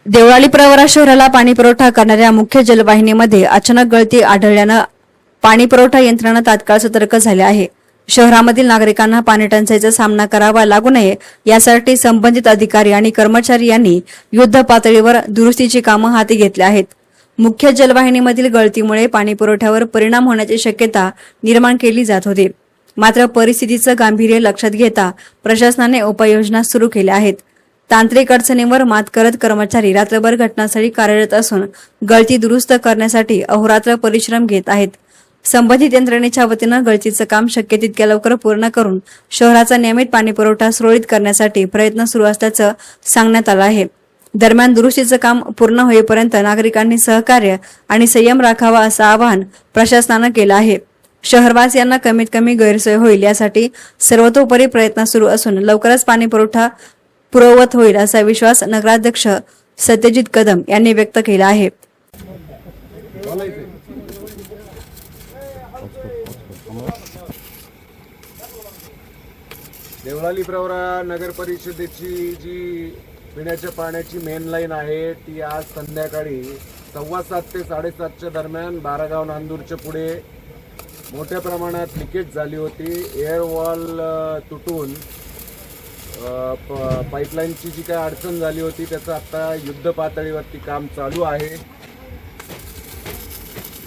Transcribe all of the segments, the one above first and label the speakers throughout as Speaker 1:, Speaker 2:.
Speaker 1: देवळाली प्रवरा शहराला पाणी पुरवठा करणाऱ्या मुख्य जलवाहिनीमध्ये अचानक गळती आढळल्यानं पाणी पुरवठा यंत्रणा तात्काळ सतर्क झाल्या आहे। शहरामधील नागरिकांना पाणी टंचाईचा सामना करावा लागू नये यासाठी संबंधित अधिकारी आणि कर्मचारी यांनी युद्ध पातळीवर दुरुस्तीची कामं हाती घेतली आहेत। मुख्य जलवाहिनीमधील गळतीमुळे पाणी पुरवठ्यावर परिणाम होण्याची शक्यता निर्माण केली जात होती। मात्र परिस्थितीचं गांभीर्य लक्षात घेता प्रशासनाने उपाययोजना सुरू केल्या आहेत। तांत्रिक अडचणींवर मात करत कर्मचारी रात्रभर घटनास्थळी कार्यरत असून गळती दुरुस्त करण्यासाठी अहोरात्र परिश्रम घेत आहेत। संबंधित यंत्रणेच्या वतीनं गळतीचं काम शक्य तितक्या लवकर पूर्ण करून शहराचा नियमित पाणी पुरवठा सुरळीत करण्यासाठी प्रयत्न सुरू असल्याचं सांगण्यात आलं आहे। दरम्यान दुरुस्तीचं काम पूर्ण होईपर्यंत नागरिकांनी सहकार्य आणि संयम राखावा असं आवाहन प्रशासनानं केलं आहे। शहरवासियांना कमीत कमी गैरसोय होईल यासाठी सर्वतोपरी प्रयत्न सुरू असून लवकरच पाणी पुरवठा पुरवत होईल असा विश्वास नगराध्यक्ष सत्यजित कदम यांनी व्यक्त केला आहे।
Speaker 2: देवळाली प्रवरा नगर परिषदेची जी पिण्याच्या पाण्याची मेन लाईन आहे ती आज संध्याकाळी 7:15 ते 7:30च्या दरम्यान बारागाव नांदूरच्या पुढे मोठ्या प्रमाणात लिकेज झाली होती। एअर वॉल तुटून पाईपलाईनची जी काय अडचण झाली होती त्याचं आता युद्ध पातळीवरती काम चालू आहे।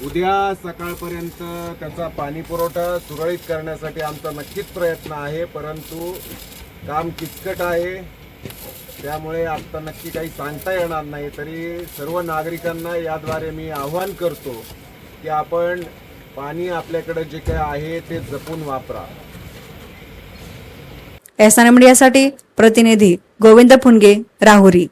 Speaker 2: उद्या सकाळपर्यंत त्याचा पाणी पुरवठा सुरळीत करण्यासाठी आमचा नक्कीच प्रयत्न आहे, परंतु काम किचकट आहे त्यामुळे आता नक्की काही सांगता येणार नाही। तरी सर्व नागरिकांना याद्वारे मी आवाहन करतो की आपण पाणी आपल्याकडे जे काय आहे ते जपून वापरा।
Speaker 1: एसएन मीडियासाठी प्रतिनिधी गोविंद फुनगे, राहुरी।